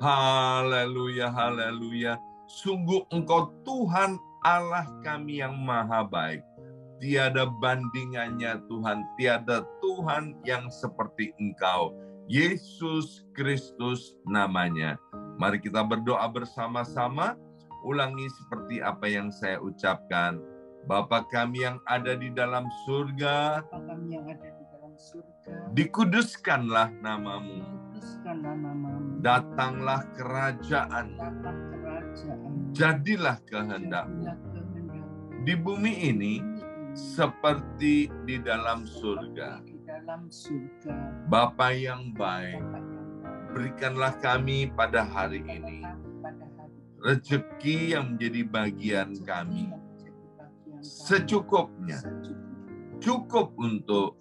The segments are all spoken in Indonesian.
Haleluya, haleluya. Sungguh Engkau Tuhan Allah kami yang maha baik. Tiada bandingannya Tuhan, tiada Tuhan yang seperti Engkau. Yesus Kristus namanya. Mari kita berdoa bersama-sama. Ulangi seperti apa yang saya ucapkan. Bapa kami yang ada di dalam surga, dikuduskanlah namamu. Datanglah kerajaan-Mu. Jadilah kehendak-Mu. Di bumi ini seperti di dalam surga. Bapa yang baik, berikanlah kami pada hari ini rezeki yang menjadi bagian kami secukupnya, cukup untuk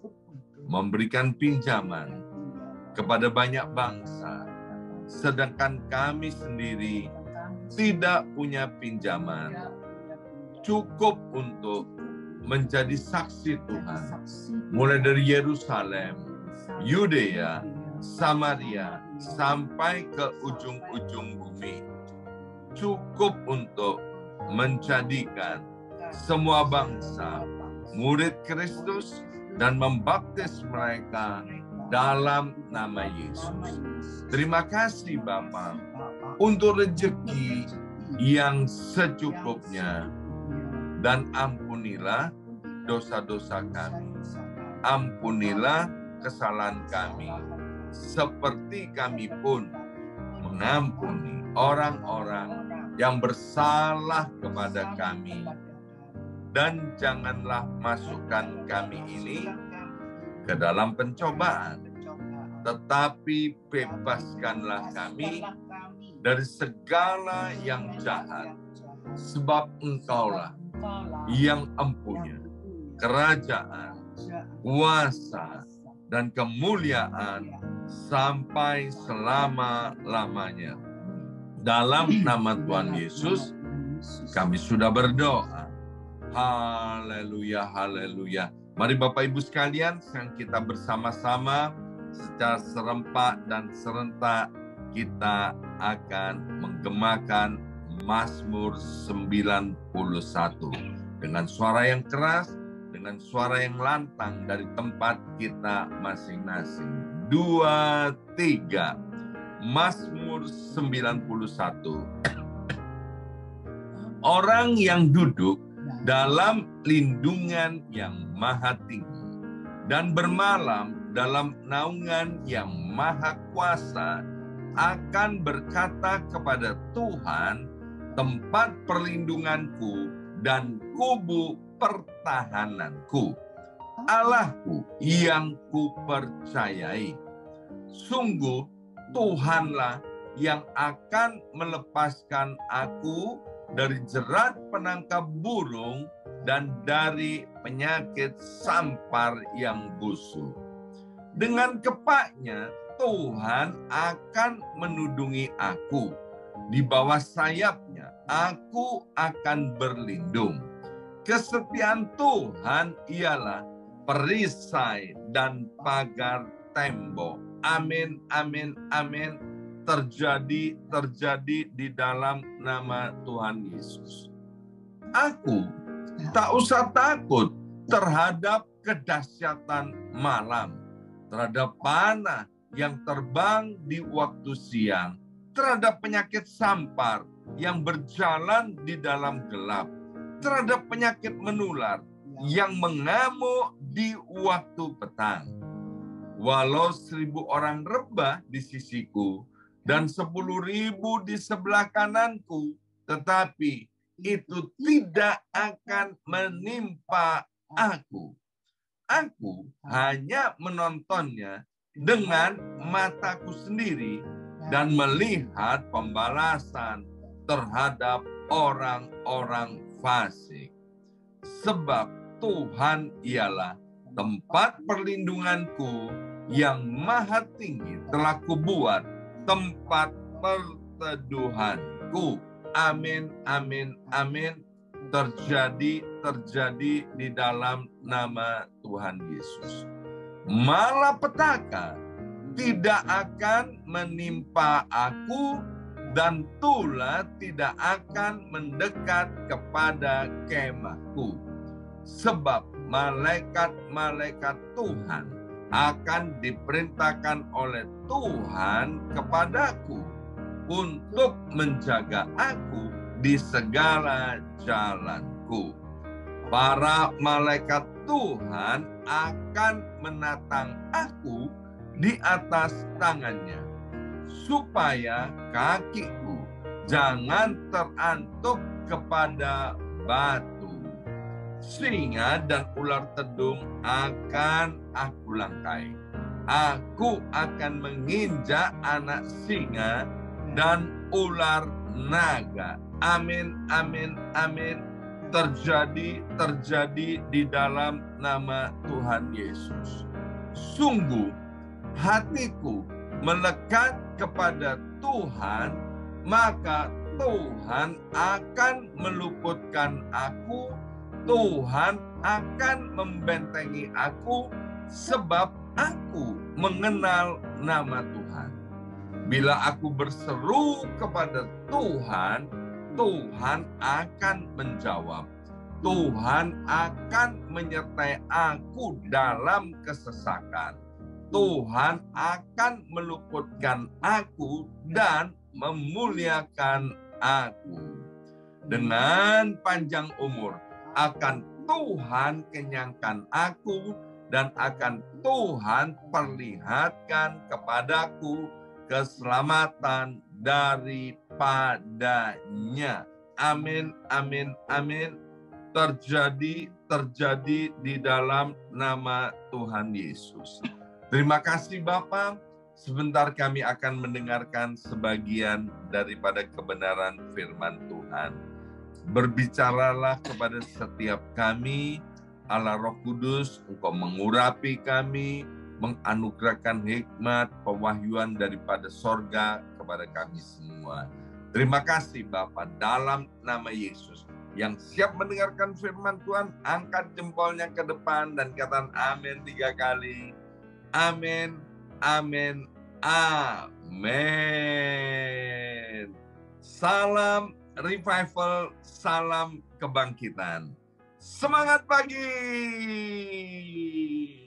memberikan pinjaman kepada banyak bangsa, sedangkan kami sendiri tidak punya pinjaman, cukup untuk menjadi saksi Tuhan, mulai dari Yerusalem, Yudea, Samaria, sampai ke ujung-ujung bumi. Cukup untuk menjadikan semua bangsa murid Kristus dan membaptis mereka dalam nama Yesus. Terima kasih Bapa untuk rezeki yang secukupnya, dan ampunilah dosa-dosa kami. Ampunilah kesalahan kami, seperti kami pun mengampuni orang-orang yang bersalah kepada kami. Dan janganlah masukkan kami ini ke dalam pencobaan, tetapi bebaskanlah kami dari segala yang jahat, sebab Engkaulah yang empunya kerajaan, kuasa, dan kemuliaan sampai selama-lamanya. Dalam nama Tuhan Yesus, kami sudah berdoa. Haleluya, haleluya. Mari Bapak Ibu sekalian, sekarang kita bersama-sama secara serempak dan serentak kita akan menggemakan Mazmur 91 dengan suara yang keras, dengan suara yang lantang dari tempat kita masing-masing. 2, 3. Mazmur 91. Orang yang duduk dalam lindungan yang maha tinggi dan bermalam dalam naungan yang maha kuasa akan berkata kepada Tuhan, tempat perlindunganku dan kubu pertahananku, Allahku yang kupercayai. Sungguh Tuhanlah yang akan melepaskan aku dari jerat penangkap burung dan dari penyakit sampar yang busuk. Dengan kepaknya Tuhan akan menudungi aku. Di bawah sayapnya aku akan berlindung. Kesetiaan Tuhan ialah perisai dan pagar tembok. Amin, amin, amin. Terjadi di dalam nama Tuhan Yesus. Aku tak usah takut terhadap kedahsyatan malam, terhadap panah yang terbang di waktu siang, terhadap penyakit sampar yang berjalan di dalam gelap, terhadap penyakit menular yang mengamuk di waktu petang. Walau 1.000 orang rebah di sisiku dan 10.000 di sebelah kananku, tetapi itu tidak akan menimpa aku. Aku hanya menontonnya dengan mataku sendiri dan melihat pembalasan terhadap orang-orang fasik. Sebab Tuhan ialah tempat perlindunganku yang maha tinggi, telah kubuat tempat perteduhanku. Amin, amin, amin. Terjadi di dalam nama Tuhan Yesus. Malapetaka tidak akan menimpa aku dan tulah tidak akan mendekat kepada kemahku. Sebab malaikat-malaikat Tuhan akan diperintahkan oleh Tuhan kepadaku untuk menjaga aku di segala jalanku. Para malaikat Tuhan akan menatang aku di atas tangannya, supaya kakiku jangan terantuk kepada batu. Singa dan ular tedung akan aku langkai. Aku akan menginjak anak singa dan ular naga. Amin, amin, amin. Terjadi di dalam nama Tuhan Yesus. Sungguh, hatiku melekat kepada Tuhan, maka Tuhan akan meluputkan aku. Tuhan akan membentengi aku, sebab aku mengenal nama Tuhan. Bila aku berseru kepada Tuhan, Tuhan akan menjawab. Tuhan akan menyertai aku dalam kesesakan. Tuhan akan meluputkan aku dan memuliakan aku. Dengan panjang umur akan Tuhan kenyangkan aku, dan akan Tuhan perlihatkan kepadaku keselamatan daripadanya. Amin, amin, amin. Terjadi di dalam nama Tuhan Yesus. Terima kasih Bapa. Sebentar kami akan mendengarkan sebagian daripada kebenaran firman Tuhan. Berbicaralah kepada setiap kami, Allah Roh Kudus, Engkau mengurapi kami, menganugerahkan hikmat, pewahyuan daripada sorga kepada kami semua. Terima kasih Bapa, dalam nama Yesus. Yang siap mendengarkan firman Tuhan, angkat jempolnya ke depan dan katakan amin 3 kali. Amin, amin, amin. Salam revival, salam kebangkitan. Semangat pagi.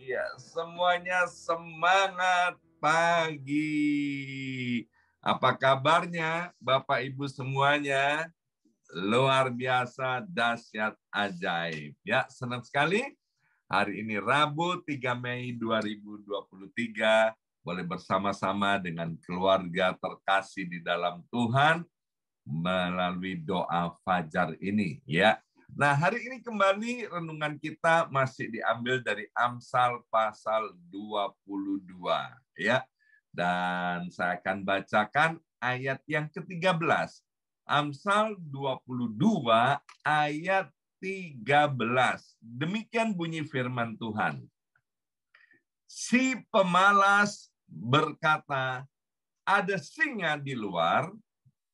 Ya, semuanya semangat pagi. Apa kabarnya Bapak Ibu semuanya? Luar biasa, dahsyat, ajaib. Ya, senang sekali. Hari ini Rabu 3 Mei 2023 boleh bersama-sama dengan keluarga terkasih di dalam Tuhan melalui doa fajar ini, ya. Nah, hari ini kembali renungan kita masih diambil dari Amsal pasal 22, ya. Dan saya akan bacakan ayat yang ke-13. Amsal 22 ayat 13. Demikian bunyi firman Tuhan. Si pemalas berkata, ada singa di luar,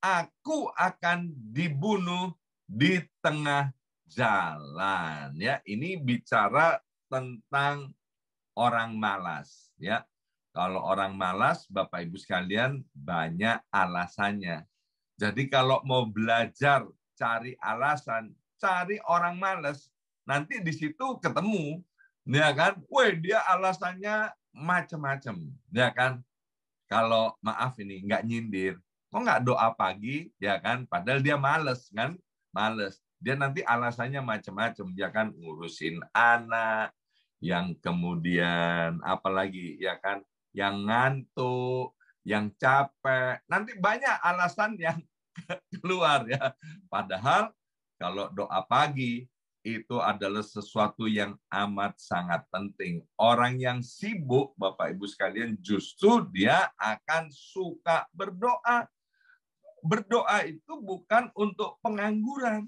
aku akan dibunuh di tengah jalan. Ya, ini bicara tentang orang malas. Ya, kalau orang malas, Bapak Ibu sekalian, banyak alasannya. Jadi kalau mau belajar cari alasan, cari orang malas, nanti di situ ketemu, ya kan? Weh, dia alasannya macam-macam, ya kan? Kalau maaf ini nggak nyindir, kok nggak doa pagi, ya kan? Padahal dia males, kan? Males. Dia nanti alasannya macam-macam, ya kan? Ngurusin anak, yang kemudian apalagi, ya kan? Yang ngantuk, yang capek, nanti banyak alasan yang keluar ya. Padahal kalau doa pagi itu adalah sesuatu yang amat sangat penting. Orang yang sibuk, Bapak Ibu sekalian, justru dia akan suka berdoa. Berdoa itu bukan untuk pengangguran.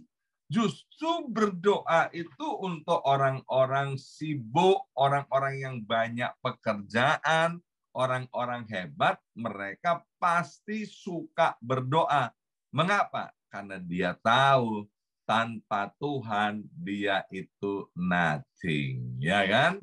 Justru berdoa itu untuk orang-orang sibuk, orang-orang yang banyak pekerjaan, orang-orang hebat, mereka pasti suka berdoa. Mengapa? Karena dia tahu tanpa Tuhan dia itu nothing, ya kan?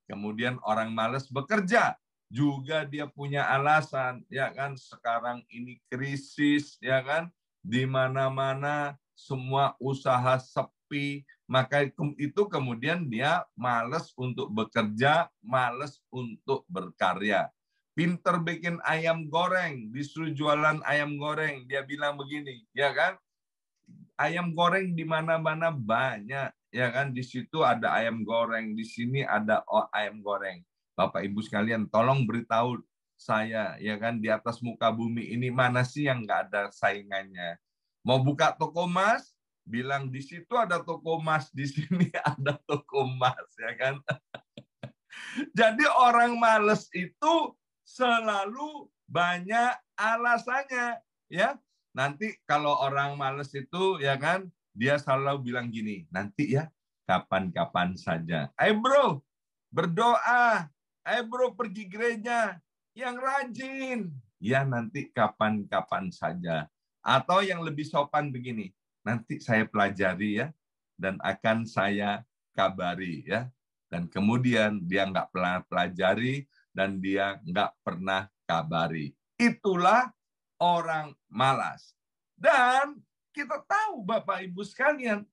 Kemudian orang malas bekerja, juga dia punya alasan, ya kan? Sekarang ini krisis, ya kan? Di mana-mana semua usaha sepi, maka itu kemudian dia malas untuk bekerja, malas untuk berkarya. Pinter bikin ayam goreng, disuruh jualan ayam goreng, dia bilang begini, ya kan? Ayam goreng di mana-mana banyak, ya kan? Di situ ada ayam goreng, di sini ada ayam goreng. Bapak Ibu sekalian, tolong beritahu saya, ya kan, di atas muka bumi ini mana sih yang nggak ada saingannya? Mau buka toko emas, bilang di situ ada toko emas, di sini ada toko emas, ya kan? Jadi orang males itu selalu banyak alasannya, ya. Nanti kalau orang males itu, ya kan, dia selalu bilang gini, nanti ya, kapan-kapan saja. Ayo bro, berdoa. Ayo bro, pergi gereja. Yang rajin. Ya nanti kapan-kapan saja. Atau yang lebih sopan begini, nanti saya pelajari ya, dan akan saya kabari ya. Dan kemudian dia nggak pernah pelajari dan dia nggak pernah kabari. Itulah orang malas. Dan kita tahu Bapak Ibu sekalian,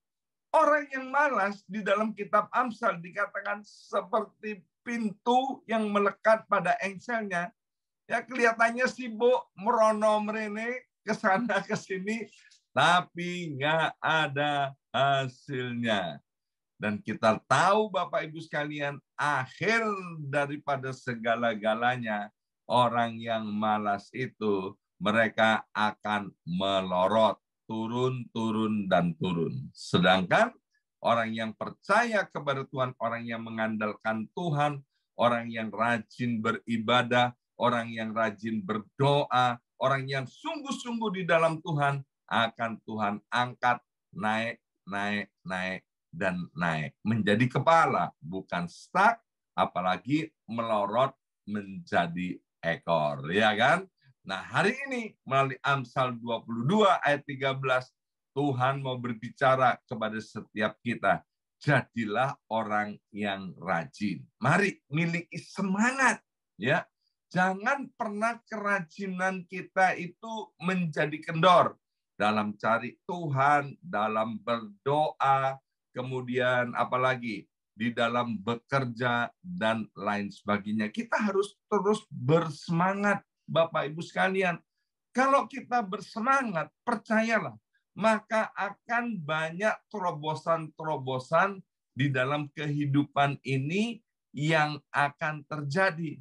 orang yang malas di dalam kitab Amsal dikatakan seperti pintu yang melekat pada engselnya. Ya kelihatannya sibuk, merono merene, ke sana ke sini, tapi nggak ada hasilnya. Dan kita tahu Bapak Ibu sekalian, akhir daripada segala-galanya, orang yang malas itu, mereka akan melorot, turun, turun, dan turun. Sedangkan orang yang percaya kepada Tuhan, orang yang mengandalkan Tuhan, orang yang rajin beribadah, orang yang rajin berdoa, orang yang sungguh-sungguh di dalam Tuhan, akan Tuhan angkat, naik, naik, naik, dan naik menjadi kepala, bukan stuck, apalagi melorot menjadi ekor, ya kan? Nah, hari ini melalui Amsal 22 ayat 13, Tuhan mau berbicara kepada setiap kita. Jadilah orang yang rajin. Mari miliki semangat, ya. Jangan pernah kerajinan kita itu menjadi kendor dalam cari Tuhan, dalam berdoa, kemudian apalagi di dalam bekerja dan lain sebagainya. Kita harus terus bersemangat, Bapak Ibu sekalian. Kalau kita bersemangat, percayalah, maka akan banyak terobosan-terobosan di dalam kehidupan ini yang akan terjadi.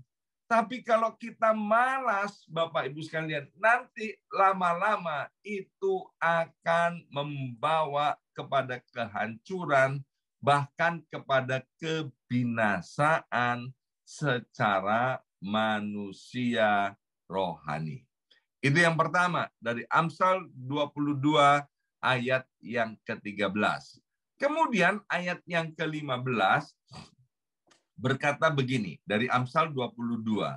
Tapi kalau kita malas, Bapak Ibu sekalian, nanti lama-lama itu akan membawa kepada kehancuran, bahkan kepada kebinasaan secara manusia rohani. Itu yang pertama, dari Amsal 22 ayat yang ke-13. Kemudian ayat yang ke-15, berkata begini, dari Amsal 22.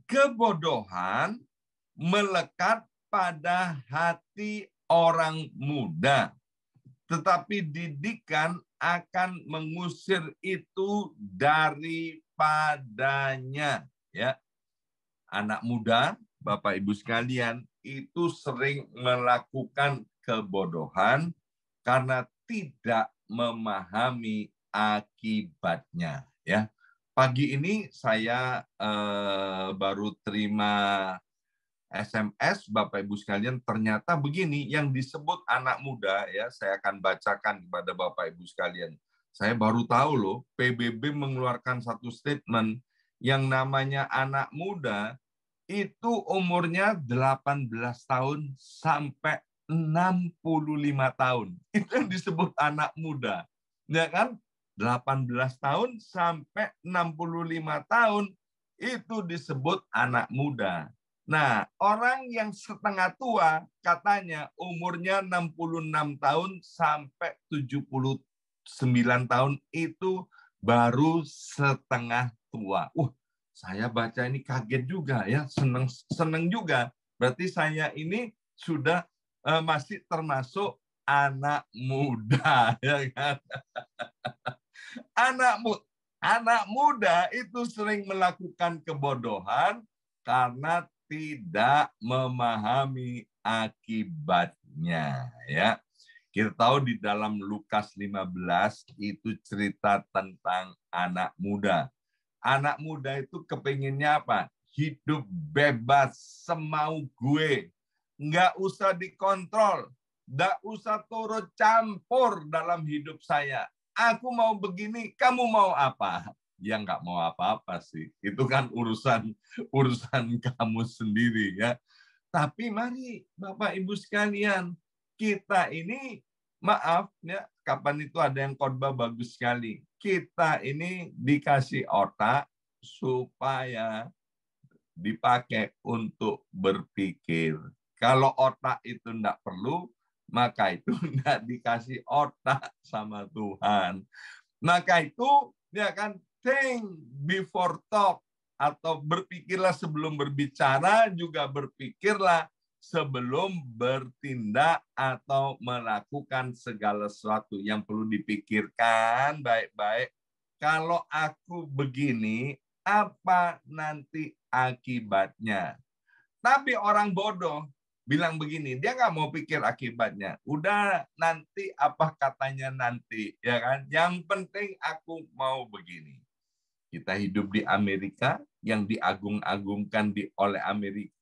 Kebodohan melekat pada hati orang muda, tetapi didikan akan mengusir itu daripadanya. Ya, anak muda, Bapak Ibu sekalian, itu sering melakukan kebodohan karena tidak memahami akibatnya. Ya, pagi ini saya baru terima SMS, Bapak Ibu sekalian, ternyata begini yang disebut anak muda, ya, saya akan bacakan kepada Bapak Ibu sekalian. Saya baru tahu loh, PBB mengeluarkan satu statement yang namanya anak muda itu umurnya 18 tahun sampai 65 tahun. Itu yang disebut anak muda. Ya kan? 18 tahun sampai 65 tahun itu disebut anak muda. Nah, orang yang setengah tua katanya umurnya 66 tahun sampai 79 tahun itu baru setengah tua. Saya baca ini kaget juga ya, seneng juga. Berarti saya ini sudah masih termasuk anak muda, ya kan? Anak muda. Anak muda itu sering melakukan kebodohan karena tidak memahami akibatnya, ya. Kita tahu di dalam Lukas 15 itu cerita tentang anak muda. Anak muda itu kepinginnya apa? Hidup bebas semau gue. Nggak usah dikontrol. Nggak usah turut campur dalam hidup saya. Aku mau begini, kamu mau apa? Ya nggak mau apa-apa sih. Itu kan urusan kamu sendiri, ya. Tapi mari Bapak Ibu sekalian, kita ini maaf ya, kapan itu ada yang khotbah bagus sekali. Kita ini dikasih otak supaya dipakai untuk berpikir. Kalau otak itu enggak perlu, maka itu enggak dikasih otak sama Tuhan. Maka itu ya kan, think before talk, atau berpikirlah sebelum berbicara, juga berpikirlah sebelum bertindak atau melakukan segala sesuatu yang perlu dipikirkan baik-baik. Kalau aku begini, apa nanti akibatnya? Tapi orang bodoh bilang begini, dia nggak mau pikir akibatnya. Udah nanti apa katanya nanti, ya kan? Yang penting aku mau begini. Kita hidup di Amerika, yang diagung-agungkan oleh Amerika.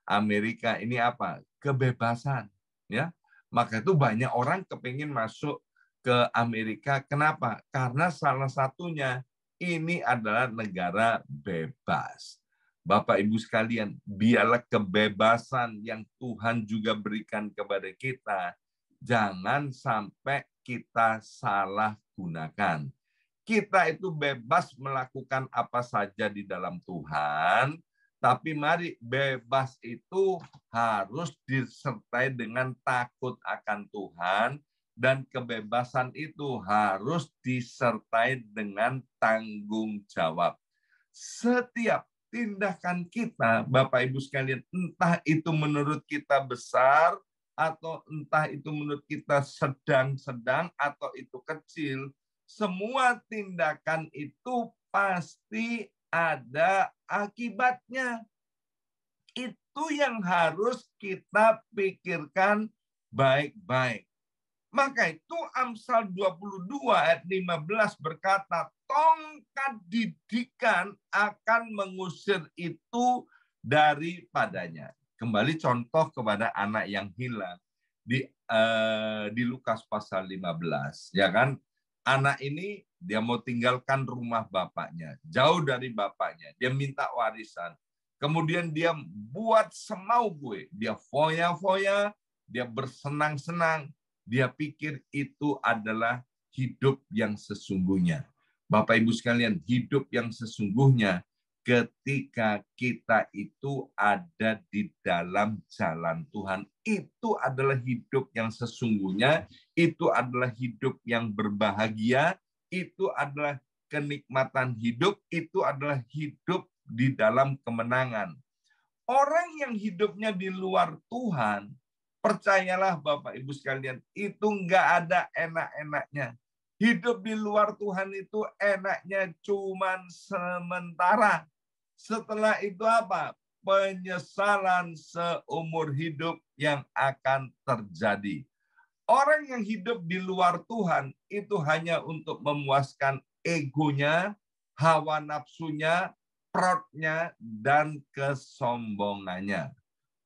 Amerika ini apa? Kebebasan, ya. Maka itu banyak orang kepingin masuk ke Amerika. Kenapa? Karena salah satunya ini adalah negara bebas. Bapak Ibu sekalian, biarlah kebebasan yang Tuhan juga berikan kepada kita, jangan sampai kita salah gunakan. Kita itu bebas melakukan apa saja di dalam Tuhan, tapi mari bebas itu harus disertai dengan takut akan Tuhan, dan kebebasan itu harus disertai dengan tanggung jawab. Setiap tindakan kita, Bapak Ibu sekalian, entah itu menurut kita besar, atau entah itu menurut kita sedang-sedang, atau itu kecil, semua tindakan itu pasti ada akibatnya. Itu yang harus kita pikirkan baik-baik. Maka itu Amsal 22 ayat 15 berkata, tongkat didikan akan mengusir itu daripadanya. Kembali contoh kepada anak yang hilang di Lukas pasal 15, ya kan? Anak ini dia mau tinggalkan rumah bapaknya, jauh dari bapaknya, dia minta warisan. Kemudian dia buat semau gue, dia foya-foya, dia bersenang-senang, dia pikir itu adalah hidup yang sesungguhnya. Bapak Ibu sekalian, hidup yang sesungguhnya ketika kita itu ada di dalam jalan Tuhan. Itu adalah hidup yang sesungguhnya, itu adalah hidup yang berbahagia, itu adalah kenikmatan hidup, itu adalah hidup di dalam kemenangan. Orang yang hidupnya di luar Tuhan, percayalah Bapak Ibu sekalian, itu nggak ada enak-enaknya. Hidup di luar Tuhan itu enaknya cuman sementara. Setelah itu apa? Penyesalan seumur hidup yang akan terjadi. Orang yang hidup di luar Tuhan itu hanya untuk memuaskan egonya, hawa nafsunya, perutnya, dan kesombongannya.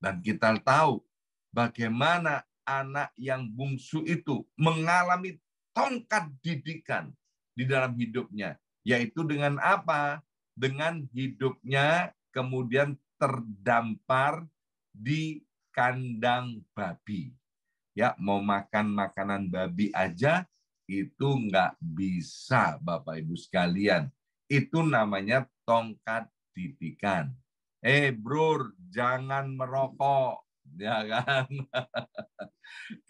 Dan kita tahu bagaimana anak yang bungsu itu mengalami tongkat didikan di dalam hidupnya. Yaitu dengan apa? Dengan hidupnya kemudian terdampar di kandang babi. Ya, mau makan makanan babi aja itu nggak bisa, Bapak Ibu sekalian. Itu namanya tongkat didikan. Bro, jangan merokok, ya kan?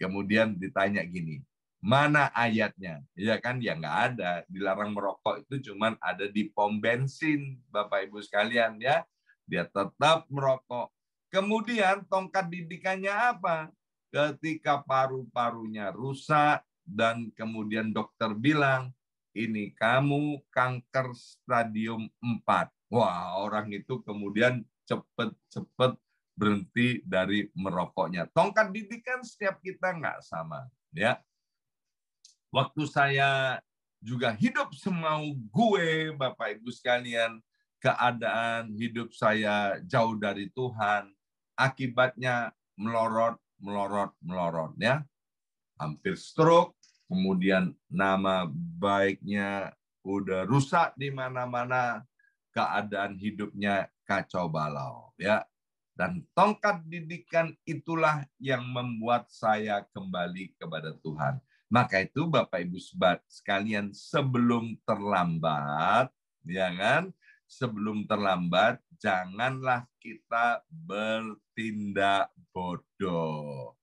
Kemudian ditanya gini, mana ayatnya? Ya kan, ya nggak ada. Dilarang merokok itu cuman ada di pom bensin, Bapak Ibu sekalian, ya. Dia tetap merokok. Kemudian tongkat didikannya apa? Ketika paru-parunya rusak dan kemudian dokter bilang, ini kamu kanker stadium 4. Wah, orang itu kemudian cepet-cepet berhenti dari merokoknya. Tongkat didikan setiap kita nggak sama. Ya, waktu saya juga hidup semau gue, Bapak Ibu sekalian, keadaan hidup saya jauh dari Tuhan, akibatnya melorot, ya. Hampir stroke, kemudian nama baiknya udah rusak di mana-mana, keadaan hidupnya kacau balau, ya. Dan tongkat didikan itulah yang membuat saya kembali kepada Tuhan. Maka itu Bapak Ibu sekalian, sebelum terlambat, ya kan? Sebelum terlambat, janganlah kita bertindak bodoh.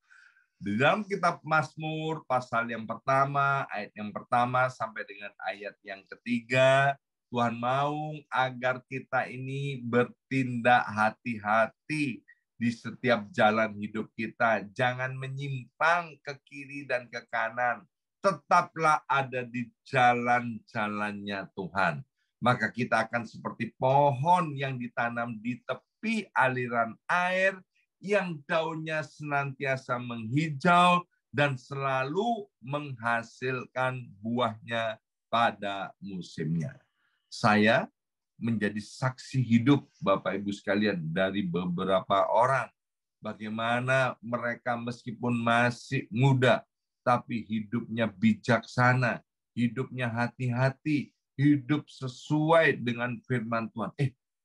Di dalam kitab Mazmur pasal yang pertama, ayat yang pertama sampai dengan ayat yang ketiga, Tuhan mau agar kita ini bertindak hati-hati di setiap jalan hidup kita. Jangan menyimpang ke kiri dan ke kanan. Tetaplah ada di jalan-jalannya Tuhan. Maka kita akan seperti pohon yang ditanam di tepi aliran air, yang daunnya senantiasa menghijau dan selalu menghasilkan buahnya pada musimnya. Saya menjadi saksi hidup, Bapak Ibu sekalian, dari beberapa orang. Bagaimana mereka meskipun masih muda, tapi hidupnya bijaksana, hidupnya hati-hati, hidup sesuai dengan firman Tuhan.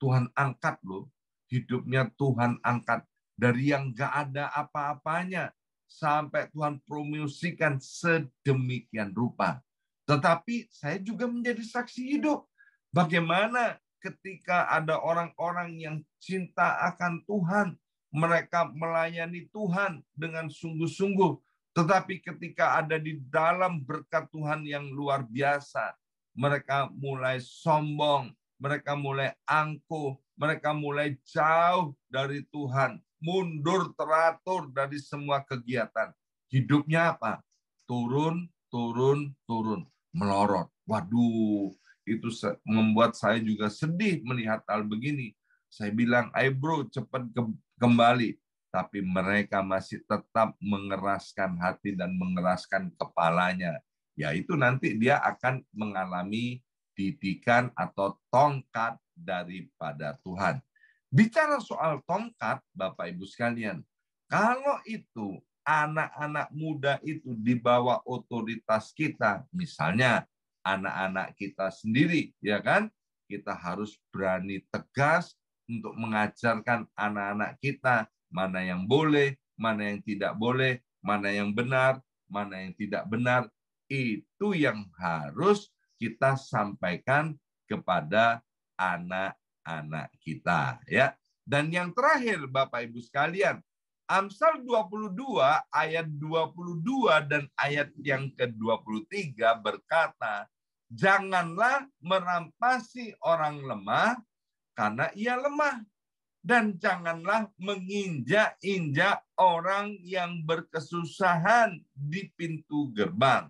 Tuhan angkat loh, hidupnya Tuhan angkat. Dari yang gak ada apa-apanya, sampai Tuhan promosikan sedemikian rupa. Tetapi saya juga menjadi saksi hidup. Bagaimana ketika ada orang-orang yang cinta akan Tuhan, mereka melayani Tuhan dengan sungguh-sungguh. Tetapi ketika ada di dalam berkat Tuhan yang luar biasa, mereka mulai sombong, mereka mulai angkuh, mereka mulai jauh dari Tuhan, mundur teratur dari semua kegiatan. Hidupnya apa? Turun, melorot. Waduh, itu membuat saya juga sedih melihat hal begini. Saya bilang, ayo bro, cepat kembali. Tapi mereka masih tetap mengeraskan hati dan mengeraskan kepalanya. Yaitu nanti dia akan mengalami didikan atau tongkat daripada Tuhan. Bicara soal tongkat, Bapak Ibu sekalian, kalau itu anak-anak muda itu di bawah otoritas kita, misalnya anak-anak kita sendiri, ya kan? Kita harus berani tegas untuk mengajarkan anak-anak kita mana yang boleh, mana yang tidak boleh, mana yang benar, mana yang tidak benar. Itu yang harus kita sampaikan kepada anak-anak kita, ya. Dan yang terakhir Bapak Ibu sekalian, Amsal 22 ayat 22 dan ayat yang ke-23 berkata, janganlah merampasi orang lemah karena ia lemah, dan janganlah menginjak-injak orang yang berkesusahan di pintu gerbang.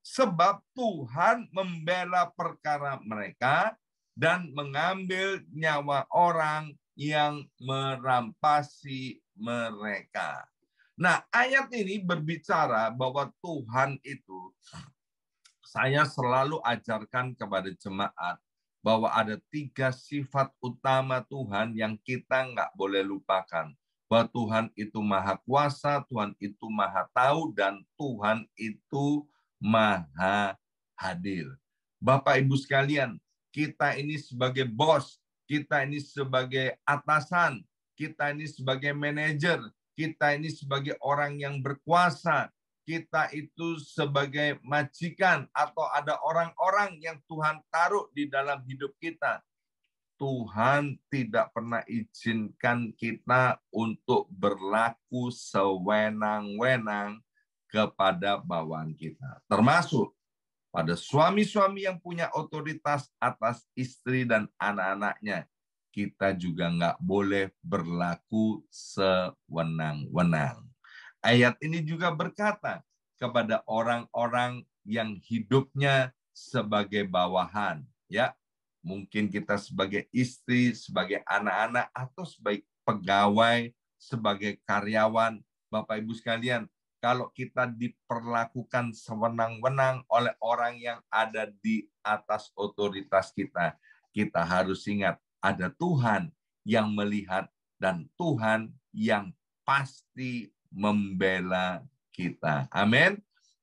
Sebab Tuhan membela perkara mereka dan mengambil nyawa orang yang merampasi mereka. Nah, ayat ini berbicara bahwa Tuhan itu, saya selalu ajarkan kepada jemaat, bahwa ada 3 sifat utama Tuhan yang kita nggak boleh lupakan. Bahwa Tuhan itu maha kuasa, Tuhan itu maha tahu, dan Tuhan itu maha hadir. Bapak Ibu sekalian, kita ini sebagai bos, kita ini sebagai atasan, kita ini sebagai manajer, kita ini sebagai orang yang berkuasa, kita itu sebagai majikan, atau ada orang-orang yang Tuhan taruh di dalam hidup kita. Tuhan tidak pernah izinkan kita untuk berlaku sewenang-wenang kepada bawahan kita. Termasuk pada suami-suami yang punya otoritas atas istri dan anak-anaknya. Kita juga nggak boleh berlaku sewenang-wenang. Ayat ini juga berkata kepada orang-orang yang hidupnya sebagai bawahan, ya. Mungkin kita sebagai istri, sebagai anak-anak, atau sebagai pegawai, sebagai karyawan. Bapak Ibu sekalian, kalau kita diperlakukan sewenang-wenang oleh orang yang ada di atas otoritas kita, kita harus ingat ada Tuhan yang melihat dan Tuhan yang pasti membela kita. Amin.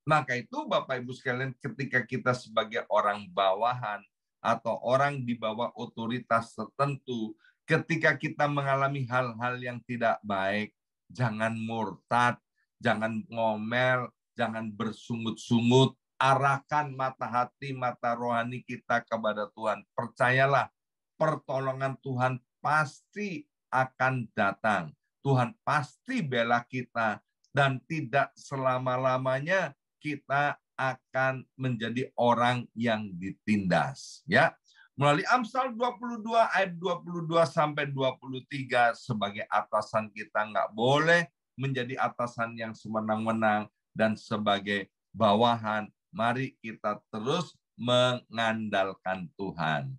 Maka itu Bapak Ibu sekalian, ketika kita sebagai orang bawahan atau orang di bawah otoritas tertentu, ketika kita mengalami hal-hal yang tidak baik, jangan murtad, jangan ngomel, jangan bersungut-sungut, arahkan mata hati, mata rohani kita kepada Tuhan. Percayalah, pertolongan Tuhan pasti akan datang. Tuhan pasti bela kita, dan tidak selama-lamanya kita akan menjadi orang yang ditindas, ya. Melalui Amsal 22 ayat 22 sampai 23, sebagai atasan kita nggak boleh menjadi atasan yang semenang-menang, dan sebagai bawahan mari kita terus mengandalkan Tuhan.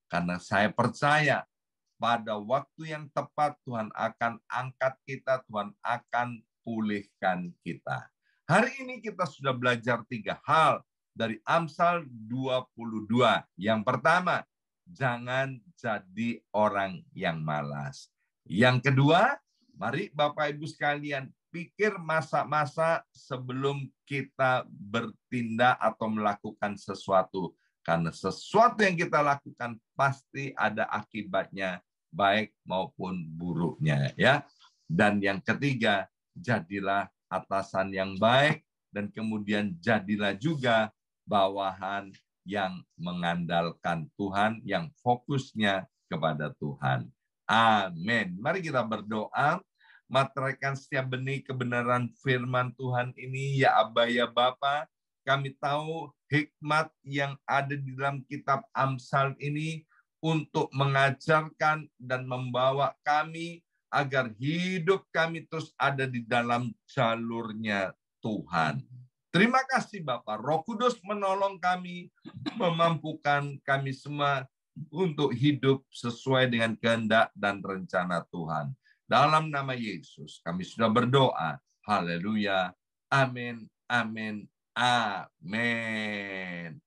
Karena saya percaya pada waktu yang tepat Tuhan akan angkat kita, Tuhan akan pulihkan kita. Hari ini kita sudah belajar 3 hal dari Amsal 22. Yang pertama, jangan jadi orang yang malas. Yang kedua, mari Bapak Ibu sekalian pikir masa-masa sebelum kita bertindak atau melakukan sesuatu. Karena sesuatu yang kita lakukan pasti ada akibatnya, baik maupun buruknya, ya. Dan yang ketiga, jadilah atasan yang baik, dan kemudian jadilah juga bawahan yang mengandalkan Tuhan, yang fokusnya kepada Tuhan. Amin. Mari kita berdoa. Materaikan setiap benih kebenaran firman Tuhan ini, ya Aba, ya Bapa, kami tahu hikmat yang ada di dalam kitab Amsal ini untuk mengajarkan dan membawa kami agar hidup kami terus ada di dalam jalurnya Tuhan. Terima kasih Bapak. Roh Kudus menolong kami, memampukan kami semua untuk hidup sesuai dengan kehendak dan rencana Tuhan. Dalam nama Yesus kami sudah berdoa. Haleluya. Amin. Amin. Amin.